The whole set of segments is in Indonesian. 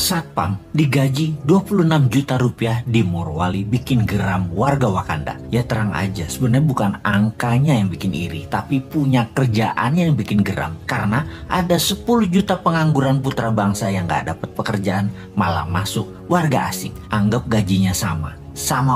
Satpam digaji 26 juta rupiah di Morowali bikin geram warga Wakanda. Ya terang aja, sebenarnya bukan angkanya yang bikin iri, tapi punya kerjaannya yang bikin geram. Karena ada 10 juta pengangguran putra bangsa yang gak dapat pekerjaan, malah masuk warga asing. Anggap gajinya sama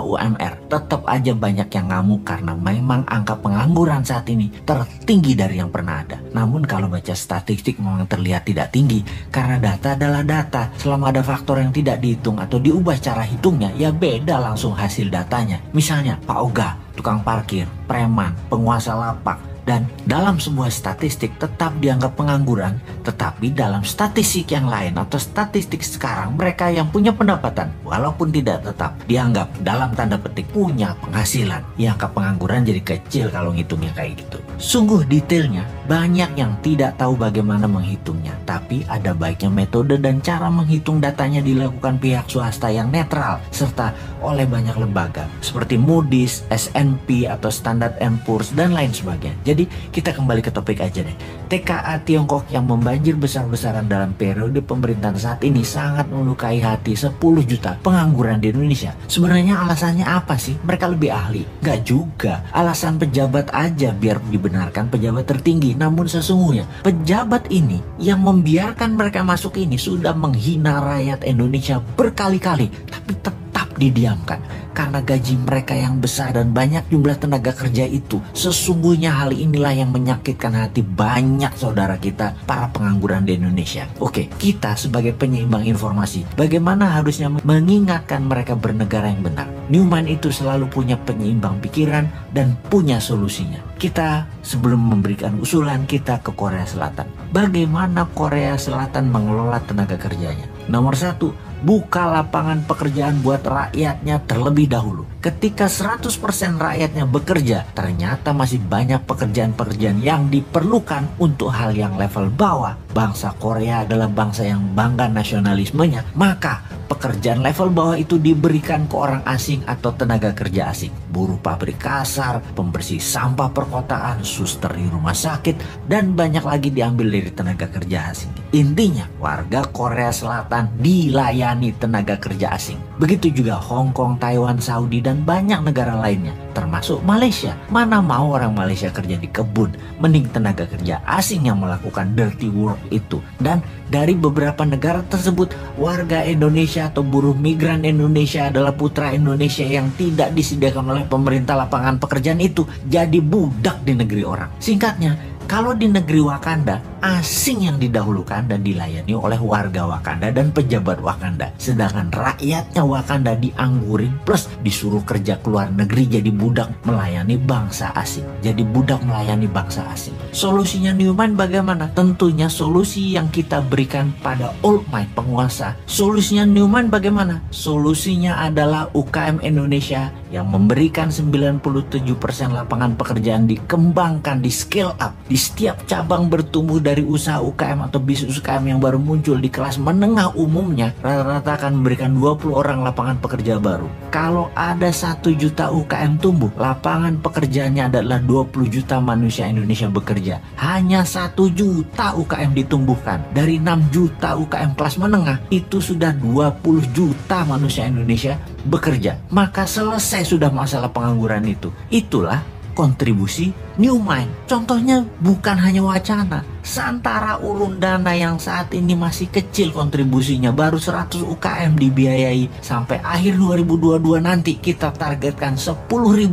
UMR, tetap aja banyak yang ngamuk karena memang angka pengangguran saat ini tertinggi dari yang pernah ada. Namun kalau baca statistik memang terlihat tidak tinggi karena data adalah data. Selama ada faktor yang tidak dihitung atau diubah cara hitungnya, ya beda langsung hasil datanya. Misalnya Pak Oga, tukang parkir, preman, penguasa lapak. Dan dalam sebuah statistik tetap dianggap pengangguran, tetapi dalam statistik yang lain atau statistik sekarang mereka yang punya pendapatan walaupun tidak tetap dianggap dalam tanda petik punya penghasilan. Ya angka pengangguran jadi kecil kalau ngitungnya kayak gitu. Sungguh detailnya banyak yang tidak tahu bagaimana menghitungnya, tapi ada baiknya metode dan cara menghitung datanya dilakukan pihak swasta yang netral serta oleh banyak lembaga seperti Moody's, S&P atau Standard & Poor's dan lain sebagainya. Jadi kita kembali ke topik aja deh. TKA Tiongkok yang membanjir besar-besaran dalam periode pemerintahan saat ini sangat melukai hati 10 juta pengangguran di Indonesia. Sebenarnya alasannya apa sih? Mereka lebih ahli? Gak juga. Alasan pejabat aja biar dibenarkan pejabat tertinggi. Namun sesungguhnya pejabat ini yang membiarkan mereka masuk ini sudah menghina rakyat Indonesia berkali-kali. Tapi tetap didiamkan karena gaji mereka yang besar dan banyak jumlah tenaga kerja itu. Sesungguhnya hal inilah yang menyakitkan hati banyak saudara kita para pengangguran di Indonesia. Oke, kita sebagai penyeimbang informasi, bagaimana harusnya mengingatkan mereka bernegara yang benar? Newman itu selalu punya penyeimbang pikiran dan punya solusinya. Kita sebelum memberikan usulan kita ke Korea Selatan. Bagaimana Korea Selatan mengelola tenaga kerjanya? Nomor 1, buka lapangan pekerjaan buat rakyatnya terlebih dahulu. Ketika 100% rakyatnya bekerja, ternyata masih banyak pekerjaan-pekerjaan yang diperlukan untuk hal yang level bawah. Bangsa Korea adalah bangsa yang bangga nasionalismenya, maka pekerjaan level bawah itu diberikan ke orang asing atau tenaga kerja asing. Buruh pabrik kasar, pembersih sampah perkotaan, suster di rumah sakit, dan banyak lagi diambil dari tenaga kerja asing. Intinya, warga Korea Selatan dilayani tenaga kerja asing. Begitu juga Hong Kong, Taiwan, Saudi, dan banyak negara lainnya, termasuk Malaysia. Mana mau orang Malaysia kerja di kebun, mending tenaga kerja asing yang melakukan dirty work itu. Dan dari beberapa negara tersebut, warga Indonesia atau buruh migran Indonesia adalah putra Indonesia yang tidak disediakan oleh pemerintah lapangan pekerjaan itu jadi budak di negeri orang. Singkatnya, kalau di negeri Wakanda, asing yang didahulukan dan dilayani oleh warga Wakanda dan pejabat Wakanda. Sedangkan rakyatnya Wakanda dianggurin plus disuruh kerja ke luar negeri jadi budak melayani bangsa asing. Jadi budak melayani bangsa asing. Solusinya Newman bagaimana? Tentunya solusi yang kita berikan pada old might penguasa. Solusinya Newman bagaimana? Solusinya adalah UKM Indonesia yang memberikan 97% lapangan pekerjaan dikembangkan, di scale up. Di setiap cabang bertumbuh dari usaha UKM atau bisnis UKM yang baru muncul di kelas menengah umumnya, rata-rata akan memberikan 20 orang lapangan pekerja baru. Kalau ada 1 juta UKM tumbuh, lapangan pekerjaannya adalah 20 juta manusia Indonesia bekerja. Hanya 1 juta UKM ditumbuhkan. Dari 6 juta UKM kelas menengah, itu sudah 20 juta manusia Indonesia bekerja. Maka selesai sudah masalah pengangguran itu. Itulah kontribusi Newman. Contohnya bukan hanya wacana. Santara Urun Dana yang saat ini masih kecil kontribusinya, baru 100 UKM dibiayai. Sampai akhir 2022 nanti kita targetkan 10.000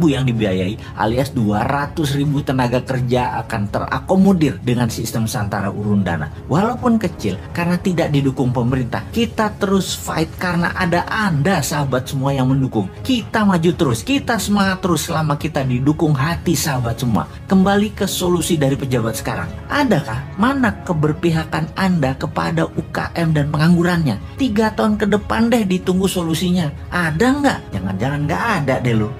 yang dibiayai, alias 200.000 tenaga kerja akan terakomodir dengan sistem Santara Urun Dana. Walaupun kecil, karena tidak didukung pemerintah, kita terus fight karena ada Anda sahabat semua yang mendukung. Kita maju terus, kita semangat terus selama kita didukung hati sahabat semua. Kembali ke solusi dari pejabat sekarang. Adakah mana keberpihakan Anda kepada UKM dan penganggurannya? 3 tahun ke depan deh ditunggu solusinya. Ada nggak? Jangan-jangan nggak ada deh lo.